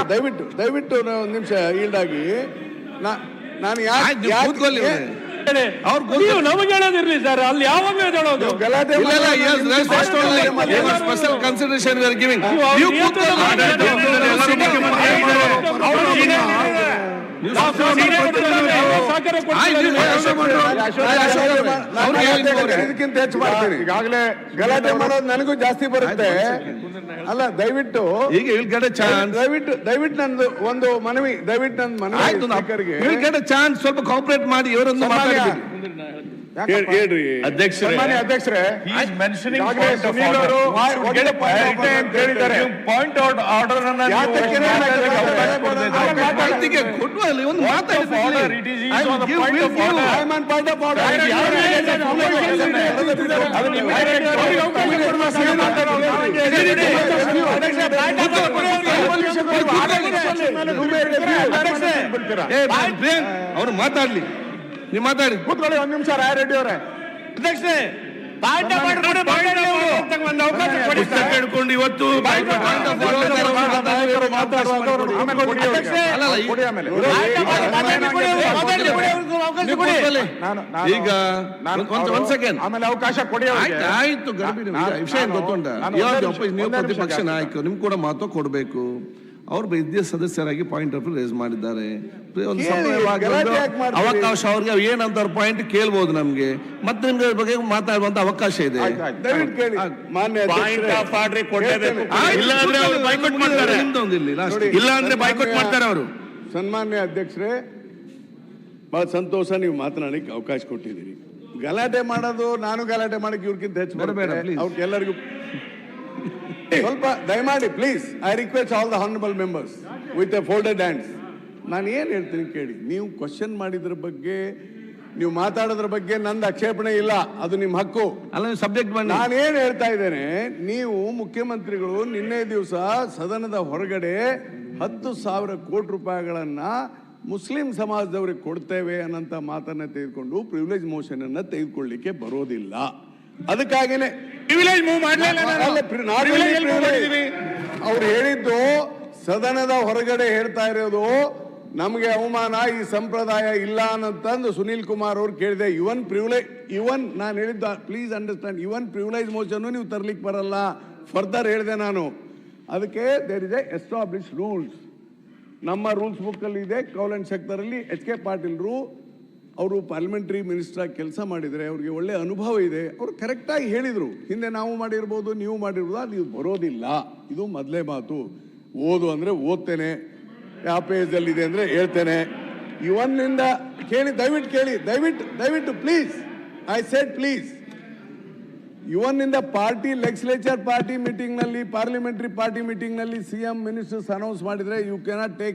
ದಯವಿಟ್ಟು ಒಂದು ನಿಮಿಷ ಈಲ್ಡ್ ಆಗಿ ನಾನು ನಮಗೆ ಹೇಳೋದಿರ್ಲಿ ಸರ್, ಅಲ್ಲಿ ಯಾವಾಗ ಹೇಳೋದು ಗಲಾಟೆ ಸ್ಪೆಷಲ್ ಕನ್ಸಿಡರೇಷನ್ ಇದಕ್ಕಿಂತ ಹೆಚ್ಚು ಮಾಡ್ತೀನಿ. ಈಗಾಗಲೇ ಗಲಾಟೆ ಮಾಡೋದು ನನಗೂ ಜಾಸ್ತಿ ಬರುತ್ತೆ. ಅಲ್ಲ, ದಯವಿಟ್ಟು ದಯವಿಟ್ಟು ನಂದು ಒಂದು ಮನವಿ, ದಯವಿಟ್ಟು ನನ್ನ ಮನವಿ ಚಾನ್ಸ್ ಸ್ವಲ್ಪ ಕಾಪರೇಟ್ ಮಾಡಿ ಇವರೊಂದು ಹೇಳ್ರಿ ಅಧ್ಯಕ್ಷರೇ. ಪಾಯಿಂಟ್ ಔಟ್ ಆರ್ಡರ್ ಅವ್ರು ಮಾತಾಡ್ಲಿ, ನೀವು ಮಾತಾಡಿ ಕೂತ್ಕೊಳ್ಳಿ ಒಂದು ನಿಮಿಷ. ರಾಯರೆಡ್ಡಿ ಅವರೇ, ಅಧ್ಯಕ್ಷರೇ ಹಿಡ್ಕೊಂಡು ಇವತ್ತು ಈಗ ಒಂದ್ ಸೆಕೆಂಡ್ ಆಮೇಲೆ ಅವಕಾಶ ಕೊಡಿ. ಆಯ್ತು, ವಿಷಯ ಗೊತ್ತುಂಟ. ನೀವು ಪ್ರತಿಪಕ್ಷ ನಾಯಕರು, ನಿಮ್ ಕೂಡ ಮಹತ್ವ ಕೊಡ್ಬೇಕು. ಅವ್ರು ವಿದ್ಯಾ ಸದಸ್ಯರಾಗಿ ಪಾಯಿಂಟ್ ಆಫ್ ರೇಸ್ ಮಾಡಿದ್ದಾರೆ. ಒಂದು ಅವಕಾಶ ಅವ್ರಿಗೆ ಏನಂತ ಅವ್ರ ಪಾಯಿಂಟ್ ಕೇಳ್ಬೋದು ನಮ್ಗೆ, ಮತ್ತೆ ನಿಮ್ಗೆ ಬಗ್ಗೆ ಮಾತಾಡುವಂತ ಅವಕಾಶ ಇದೆ. ಇಲ್ಲ ಅಂದ್ರೆ ಬೈಕಾಟ್ ಮಾಡ್ತಾರೆ ಅವರು. ಸನ್ಮಾನ್ಯ ಅಧ್ಯಕ್ಷರೇ, ಬಹಳ ಸಂತೋಷ, ನೀವು ಮಾತನಾಡಲಿಕ್ಕೆ ಅವಕಾಶ ಕೊಟ್ಟಿದ್ದೀರಿ. ಗಲಾಟೆ ಮಾಡೋದು ನಾನು ಗಲಾಟೆ ಮಾಡಕ್ಕೆ ಇವ್ರಿಗಿಂತ ಹೆಚ್ಚು ಅವ್ರಿಗೆ ಎಲ್ಲರಿಗೂ ಸ್ವಲ್ಪ ದಯಮಾಡಿ please. I request all the honourable members with A folded hands. ನಾನು ಏನು ಹೇಳ್ತೀನಿ ಕೇಳಿ. ನೀವು ಕ್ವಶನ್ ಮಾಡಿದ್ರ ಬಗ್ಗೆ, ನೀವು ಮಾತಾಡೋದ್ರ ಬಗ್ಗೆ ನಂದು ಆಕ್ಷೇಪಣೆ ಇಲ್ಲ, ಅದು ನಿಮ್ಮ ಹಕ್ಕು. ಅಲ್ಲ, ಸಬ್ಜೆಕ್ಟ್ ನಾನೇನು ಹೇಳ್ತಾ ಇದ್ದೇನೆ, ನೀವು ಮುಖ್ಯಮಂತ್ರಿಗಳು ನಿನ್ನೆ ದಿವಸ ಸದನದ ಹೊರಗಡೆ 10,000 ಕೋಟಿ ರೂಪಾಯಿಗಳನ್ನ ಮುಸ್ಲಿಂ ಸಮಾಜದವ್ರಿಗೆ ಕೊಡ್ತೇವೆ ಅನ್ನೋಂಥ ಮಾತನ್ನ ತೆಗೆದುಕೊಂಡು ಪ್ರಿವಿಲೇಜ್ ಮೋಷನ್ ಅನ್ನ ತೆಗೆದುಕೊಳ್ಳಿಕ್ಕೆ ಬರೋದಿಲ್ಲ. ಅದಕ್ಕಾಗಿನೇ ಅವ್ರು ಹೇಳಿದ್ದು, ಸದನದ ಹೊರಗಡೆ ಹೇಳ್ತಾ ಇರೋದು ನಮಗೆ ಅವಮಾನ, ಈ ಸಂಪ್ರದಾಯ ಇಲ್ಲ ಅನ್ನಂತಂದು ಸುನೀಲ್ ಕುಮಾರ್ ಅವ್ರು ಕೇಳಿದೆ. ಇವನ್ ನಾನು ಹೇಳಿದ್ದ, please understand, even privilege motion ನೀವು ತರ್ಲಿಕ್ಕೆ ಬರಲ್ಲ. ಫರ್ದರ್ ಹೇಳಿದೆ ನಾನು. ಅದಕ್ಕೆ there is a establish rules. ನಮ್ಮ ರೂಲ್ಸ್ ಬುಕ್ ಅಲ್ಲಿ ಇದೆ. ಕೌಲ್ ಸೆಕ್ಟರ್ ಅಲ್ಲಿ HK ಪಾಟೀಲ್ರು ಅವರು ಪಾರ್ಲಿಮೆಂಟರಿ ಮಿನಿಸ್ಟರ್ ಆಗಿ ಕೆಲಸ ಮಾಡಿದರೆ, ಅವ್ರಿಗೆ ಒಳ್ಳೆ ಅನುಭವ ಇದೆ. ಅವರು ಕರೆಕ್ಟಾಗಿ ಹೇಳಿದರು, ಹಿಂದೆ ನಾವು ಮಾಡಿರ್ಬೋದು, ನೀವು ಮಾಡಿರ್ಬೋದು, ಅದು ಬರೋದಿಲ್ಲ. ಇದು ಮೊದಲೇ ಮಾತು. ಓದು ಅಂದರೆ ಓದ್ತೇನೆ, ಯಾವ ಪೇಜಲ್ಲಿ ಇದೆ ಅಂದರೆ ಹೇಳ್ತೇನೆ. ಇವನ್ನಿಂದ ಕೇಳಿ, ದಯವಿಟ್ಟು ಪ್ಲೀಸ್, ಐ ಸೆಡ್ ಪ್ಲೀಸ್. ಇವನ್ನಿಂದ ಪಾರ್ಟಿ ಲೆಜಿಸ್ಲೇಚರ್ ಪಾರ್ಟಿ ಮೀಟಿಂಗ್ನಲ್ಲಿ, ಪಾರ್ಲಿಮೆಂಟರಿ ಪಾರ್ಟಿ ಮೀಟಿಂಗ್ನಲ್ಲಿ CM ಮಿನಿಸ್ಟರ್ಸ್ ಅನೌನ್ಸ್ ಮಾಡಿದರೆ ಯು ಕೆನಾಟ್ ಟೇಕ್